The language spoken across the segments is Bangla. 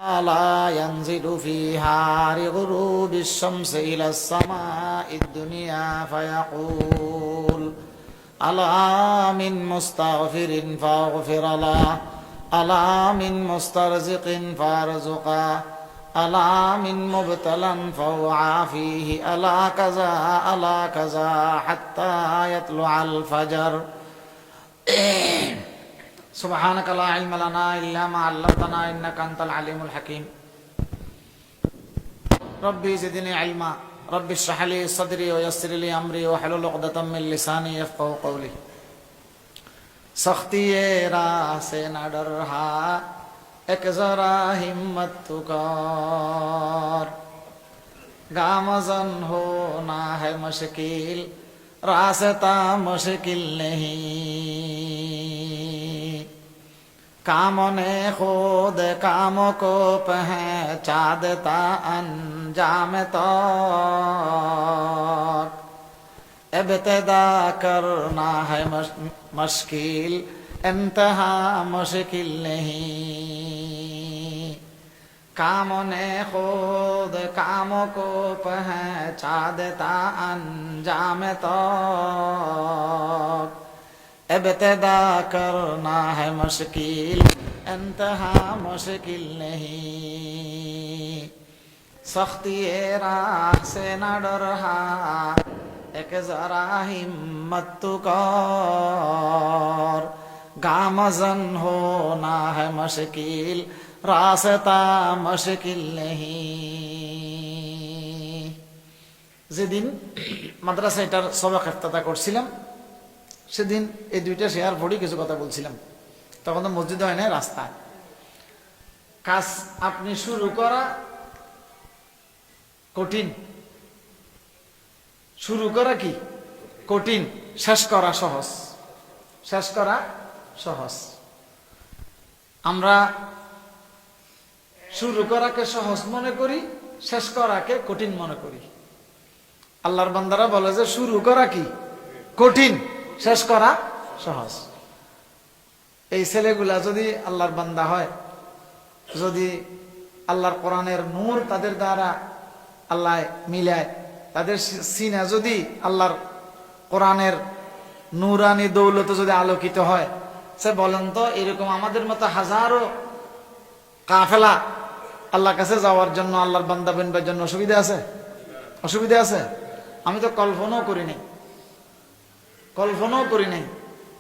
لا ينزل فيها لغروب الشمس إلى السماء الدنيا فيقول ألا من مستغفر فاغفر له ألا من مسترزق فارزقه ألا من مبتلى فأعافيه ألا كذا حتى يطلع الفجر. سبحانك لا علم لنا إلا ما علمتنا إنك أنت العليم الحكيم. ربي زدني علما ربي اشرح لي صدري ويسر لي أمري واحلل عقدة من لساني يفقهوا قولي. सख्ती राह से न डर रहा एक जरा हिम्मत तू कर गामजन होना है मुश्किल रास्ता मुश्किल नहीं कामों ने खुद कामों को पहचान देता अंजाम तो इब्तिदा करना है मुश्किल इंतहा मुश्किल नहीं कामों ने खुद कामों को पहचान देता अंजाम तो इब्तिदा करना है मुश्किल इंतहा मुश्किल नहीं सख्ती राह से न डर रहा एक जरा हिम्मत तू कर गामजन होना है मुश्किल रास्ता मुश्किल नहीं। যেদিন মাদ্রাসা এটার সবক ইফতিতাহ করছিলাম সেদিন এই দুইটা শেয়ার পড়ি কিছু কথা বলছিলাম। তখন তো মসজিদ হয় না, রাস্তায় কাজ আপনি শুরু করা কঠিন, শুরু করা কি কঠিন, শেষ করা সহজ। শেষ করা সহজ। আমরা শুরু করাকে সহজ মনে করি, শেষ করাকে কঠিন মনে করি। আল্লাহর বান্দারা বলে যে শুরু করা কি কঠিন, শেষ করা সহজ। এই ছেলেগুলা যদি আল্লাহর বান্দা হয়, যদি আল্লাহর কোরআনের নূর তাদের দ্বারা আল্লাহ মিলায়, তাদের সিনা যদি আল্লাহর কোরআনের নূরানি দৌলতে যদি আলোকিত হয়, সে বলেন তো এরকম আমাদের মতো হাজারো কাফেলা আল্লাহর কাছে যাওয়ার জন্য, আল্লাহর বান্দা বানাবার জন্য অসুবিধা আছে? অসুবিধা আছে? আমি তো কল্পনাও করি নাই, কল্পনাও করি নাই।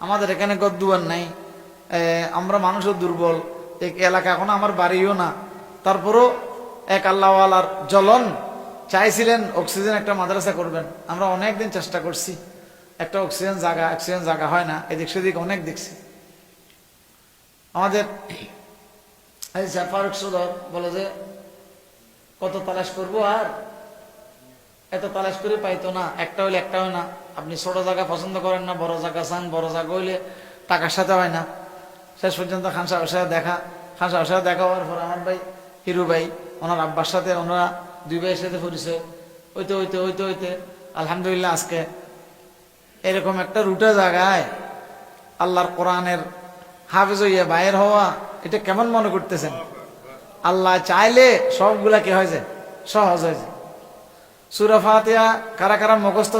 আমাদের এখানে গদ্দুয়ার নাই, আমরা মানুষও দুর্বল, এক এলাকা এখন আমার বাড়িও না, তারপরও এক আল্লাহওয়ালার জ্বলন চাইছিলেন অক্সিজেন একটা মাদ্রাসা করবেন। আমরা অনেকদিন চেষ্টা করছি, একটা অক্সিজেন জায়গা হয় না, এদিক সেদিক অনেক দেখছি। আমাদের ফারুক সদর বলে যে কত তালাশ করবো, আর এত তালাশ করে পাইতো না, একটা হইলে একটা হয় না। আপনি ছোট জায়গা পছন্দ করেন না, বড় জায়গা চান, বড় জায়গা হইলে টাকার সাথে হয় না। শেষ পর্যন্ত খান সাহেবের সাথে দেখা হওয়ার পর আমার ভাই হিরু ভাই ওনার আব্বার সাথে, ওনারা দুই ভাইয়ের সাথে পরিচয় হইতে হইতে আলহামদুলিল্লাহ আজকে এরকম একটা রুটা জায়গায় আল্লাহর কোরআনের হাফেজ হইয়া বাইর হওয়া, এটা কেমন মনে করতেছেন? আল্লাহ চাইলে সবগুলা কি হয়ে যায়, সহজ হয়ে যায়। সূরা ফাতিহা কারা কারা মুখস্থ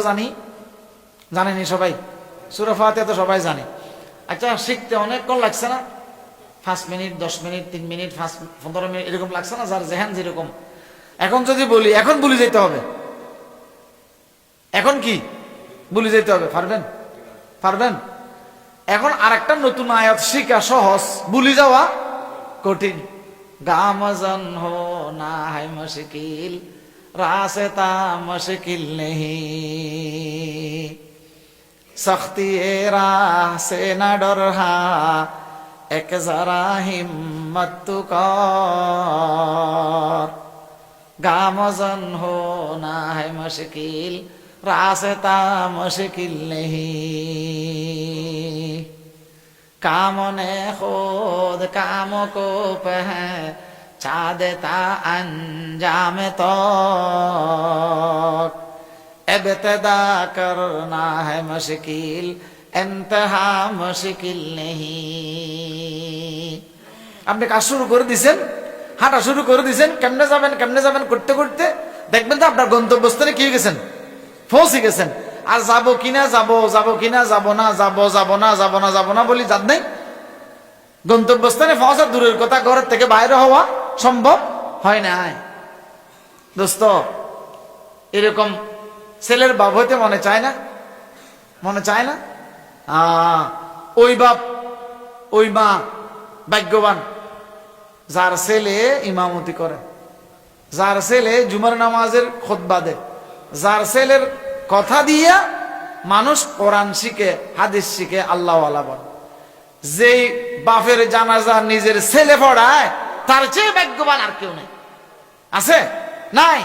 জানেনি সবাই? সূরা ফাতিহা তো সবাই জানে। আচ্ছা, শিখতে অনেকক্ষণ লাগছে না? 5 মিনিট, 10 মিনিট, 3 মিনিট, 15 মিনিট এরকম লাগছে না? যার যেহেন যেরকম। এখন যদি বলি, এখন ভুলে যেতে হবে, এখন কি ভুলে যেতে হবে? পারবেন? এখন আরেকটা নতুন আয়াত শিখা সহজ, ভুলে যাওয়া কঠিন। গামজন হো না है मुश्किल रास्ता मुश्किल नहीं सख्ती राह से न डर रहा एक जरा हिम्मत तू कर गामजन होना है मुश्किल रास्ता मुश्किल नहीं कामों ने खुद कामों को पहचान देता अंजाम तो इब्तिदा करना है मुश्किल इंतहा मुश्किल नहीं। আপনি কাজ শুরু করে দিয়েছেন, হাঁটা শুরু করে দিয়েছেন, কেমনে যাবেন করতে করতে দেখবেন যে আপনার গন্তব্যস্থানে কি গেছেন, পৌঁছে গেছেন। আর যাবো কিনা যাব না বলি যাদ নেই, গন্তব্যস্থানে পৌঁছা দূরের কথা, ঘরের থেকে বাইরে হওয়া সম্ভব হয় না। দোস্ত, এরকম ছেলের বাপ হইতে মনে চায় না? মনে চায় না? ওই বাপ ওই মা ভাগ্যবান যার ছেলে ইমামতি করে, যার ছেলে জুমার নামাজের খুতবা দেয়, যার ছেলের কথা দিয়া মানুষ কোরআন শিখে, হাদিস শিখে, আল্লাহওয়ালা বলে। যেই বাপের জানাজা নিজের ছেলে পড়ায়, তার চেয়ে ভাগ্যবান আর কেউ নেই। আছে? নাই।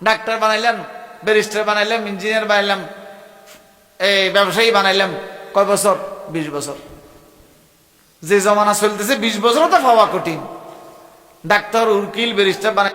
ডাক্তার বানাইলাম, ব্যারিস্টার বানাইলাম, ইঞ্জিনিয়ার বানাইলাম, এই ব্যবসায়ী বানাইলাম, কয় বছর? 20 বছর। যে জমানা চলতেছে 20 বছরও তো পাওয়া কঠিন। ডাক্তার, উকিল, ব্যারিস্টার বানাই